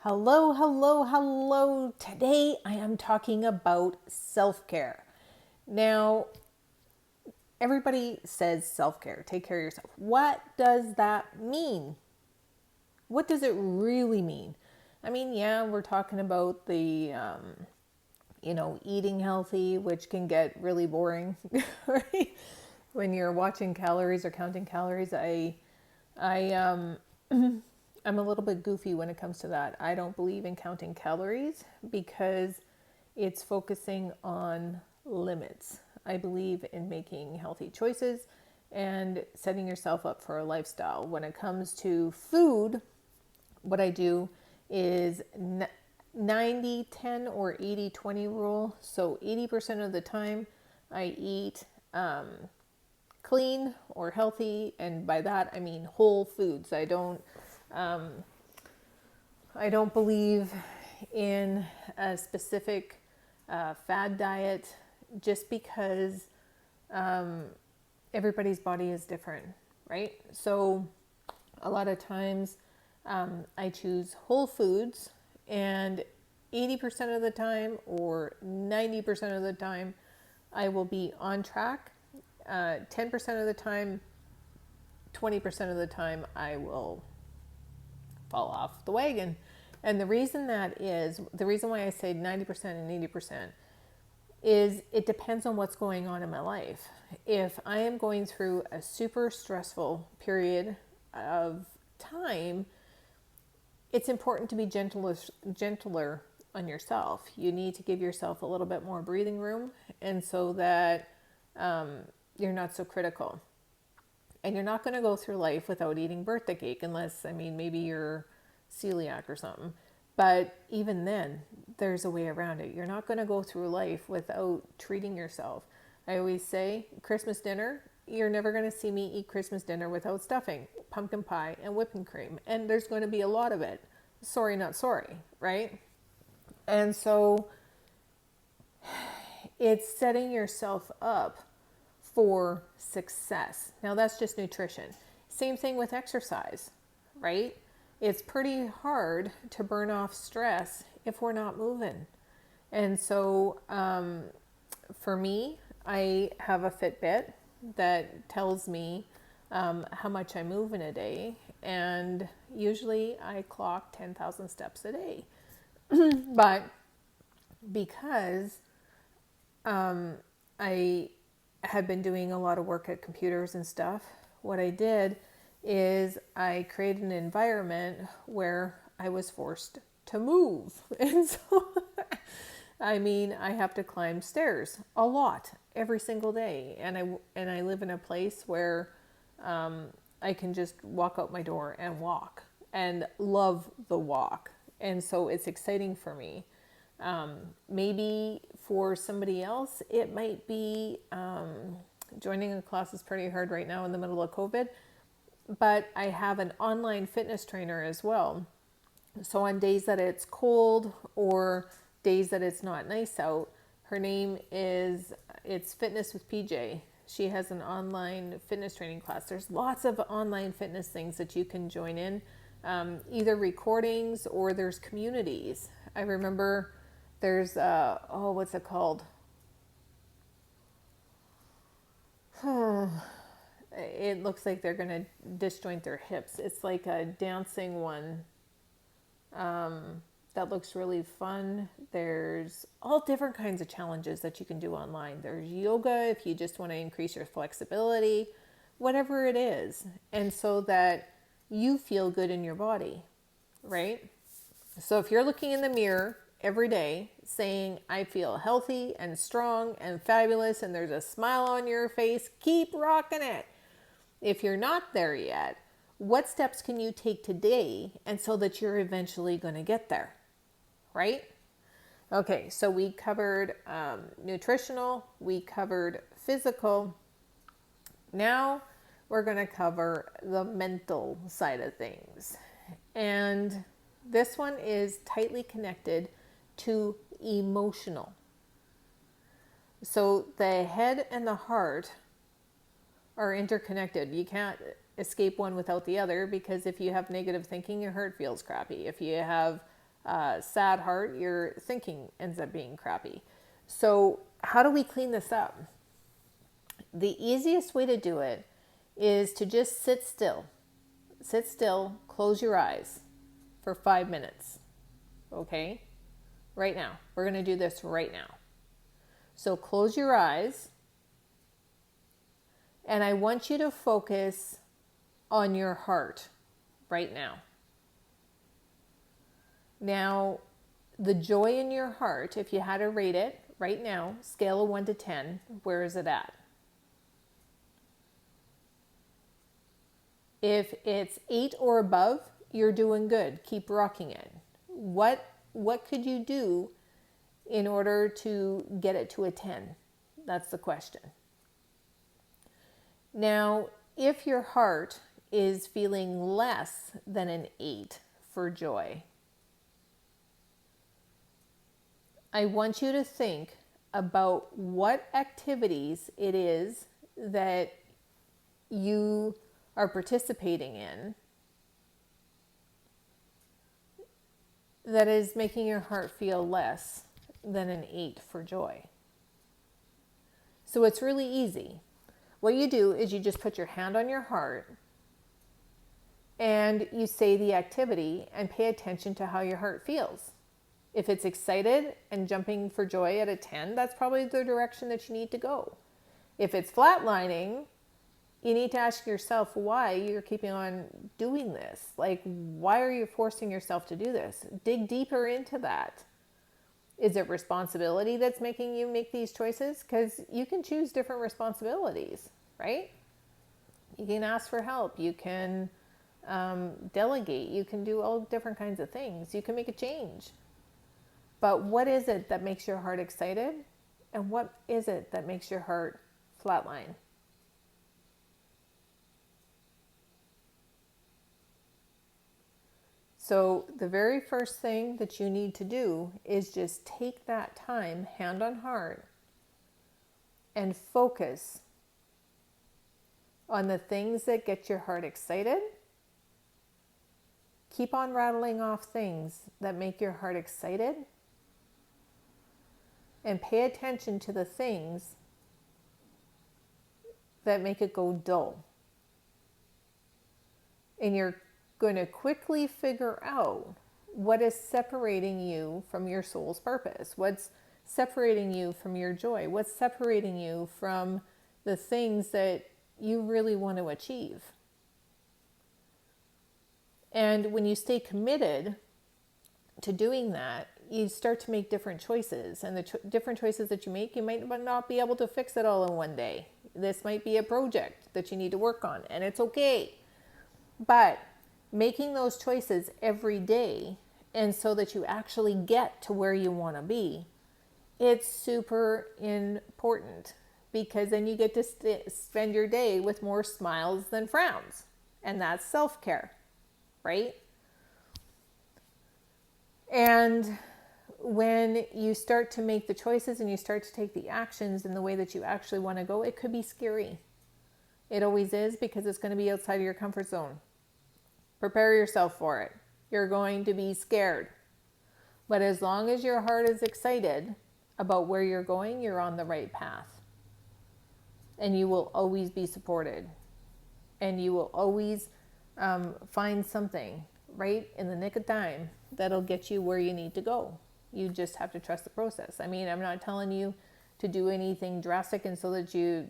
Hello, hello, hello. Today I am talking about self-care. Now, everybody says self-care, take care of yourself. What does that mean? What does it really mean? I mean, yeah, we're talking about eating healthy, which can get really boring, right? When you're watching calories or counting calories, I I'm a little bit goofy when it comes to that. I don't believe in counting calories because it's focusing on limits. I believe in making healthy choices and setting yourself up for a lifestyle. When it comes to food, what I do is 90-10 or 80-20 rule. So 80% of the time I eat clean or healthy, and by that I mean whole foods. I don't believe in a specific fad diet just because everybody's body is different, right? So a lot of times I choose whole foods, and 80% of the time or 90% of the time I will be on track. 10% of the time, 20% of the time I will fall off the wagon. And the reason why I say 90% and 80% is it depends on what's going on in my life. If I am going through a super stressful period of time, it's important to be gentler on yourself. You need to give yourself a little bit more breathing room, and so that you're not so critical. And you're not going to go through life without eating birthday cake unless, I mean, maybe you're celiac or something. But even then, there's a way around it. You're not going to go through life without treating yourself. I always say, Christmas dinner, you're never going to see me eat Christmas dinner without stuffing, pumpkin pie, and whipping cream. And there's going to be a lot of it. Sorry, not sorry, right? And so it's setting yourself up for success. Now, that's just nutrition. Same thing with exercise, right? It's pretty hard to burn off stress if we're not moving. And so for me, I have a Fitbit that tells me how much I move in a day. And usually I clock 10,000 steps a day. But because I had been doing a lot of work at computers and stuff, what I did is I created an environment where I was forced to move. And so, I mean, I have to climb stairs a lot every single day. And I live in a place where I can just walk out my door and walk and love the walk. And so it's exciting for me. Maybe for somebody else, it might be joining a class is pretty hard right now in the middle of COVID, but I have an online fitness trainer as well. So on days that it's cold or days that it's not nice out, her name is, it's Fitness with PJ. She has an online fitness training class. There's lots of online fitness things that you can join in, either recordings or there's communities. I remember there's, what's it called? It looks like they're going to disjoint their hips. It's like a dancing one that looks really fun. There's all different kinds of challenges that you can do online. There's yoga if you just want to increase your flexibility, whatever it is. And so that you feel good in your body, right? So if you're looking in the mirror every day saying, I feel healthy and strong and fabulous, and there's a smile on your face, keep rocking it. If you're not there yet, what steps can you take today and so that you're eventually going to get there, right? Okay, so we covered nutritional, we covered physical. Now we're going to cover the mental side of things. And this one is tightly connected to emotional. So the head and the heart are interconnected. You can't escape one without the other, because if you have negative thinking, your heart feels crappy. If you have sad heart, your thinking ends up being crappy. So how do we clean this up? The easiest way to do it is to just sit still. Sit still, close your eyes for 5 minutes. Okay? Right now. We're going to do this right now. So close your eyes, and I want you to focus on your heart right now. Now, the joy in your heart, if you had to rate it right now, scale of 1 to 10, where is it at? If it's 8 or above, you're doing good. Keep rocking it. What could you do in order to get it to a 10? That's the question. Now, if your heart is feeling less than an 8 for joy, I want you to think about what activities it is that you are participating in that is making your heart feel less than an 8 for joy. So it's really easy. What you do is you just put your hand on your heart and you say the activity and pay attention to how your heart feels. If it's excited and jumping for joy at a 10, that's probably the direction that you need to go. If it's flatlining, you need to ask yourself why you're keeping on doing this. Like, why are you forcing yourself to do this? Dig deeper into that. Is it responsibility that's making you make these choices? Because you can choose different responsibilities, right? You can ask for help. You can delegate. You can do all different kinds of things. You can make a change. But what is it that makes your heart excited? And what is it that makes your heart flatline? So the very first thing that you need to do is just take that time, hand on heart, and focus on the things that get your heart excited. Keep on rattling off things that make your heart excited. And pay attention to the things that make it go dull. And you're going to quickly figure out what is separating you from your soul's purpose. What's separating you from your joy? What's separating you from the things that you really want to achieve? And when you stay committed to doing that, you start to make different choices. And the different choices that you make, you might not be able to fix it all in one day. This might be a project that you need to work on, and it's okay. But making those choices every day, and so that you actually get to where you want to be, it's super important, because then you get to spend your day with more smiles than frowns. And that's self-care, right? And when you start to make the choices and you start to take the actions in the way that you actually want to go, it could be scary. It always is, because it's going to be outside of your comfort zone. Prepare yourself for it. You're going to be scared. But as long as your heart is excited about where you're going, you're on the right path. And you will always be supported. And you will always find something right in the nick of time that'll get you where you need to go. You just have to trust the process. I mean, I'm not telling you to do anything drastic and so that you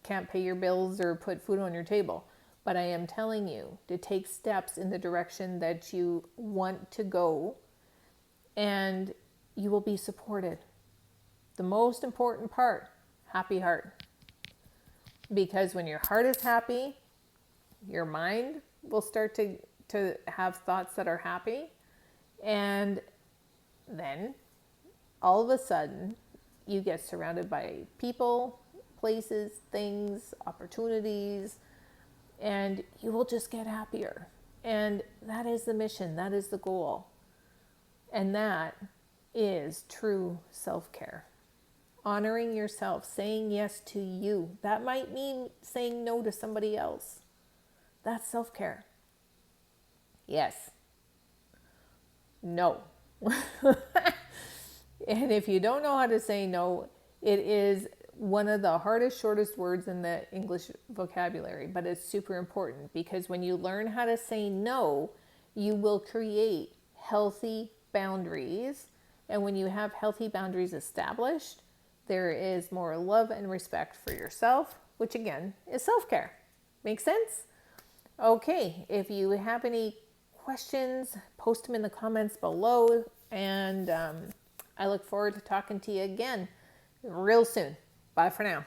can't pay your bills or put food on your table. But I am telling you to take steps in the direction that you want to go, and you will be supported. The most important part, happy heart. Because when your heart is happy, your mind will start to have thoughts that are happy. And then all of a sudden you get surrounded by people, places, things, opportunities, and you will just get happier. And that is the mission. That is the goal. And that is true self-care. Honoring yourself, saying yes to you. That might mean saying no to somebody else. That's self-care. Yes. No. And if you don't know how to say no, it is one of the hardest, shortest words in the English vocabulary, but it's super important because when you learn how to say no, you will create healthy boundaries. And when you have healthy boundaries established, there is more love and respect for yourself, which again is self-care. Make sense? Okay, if you have any questions, post them in the comments below, and I look forward to talking to you again real soon. Bye for now.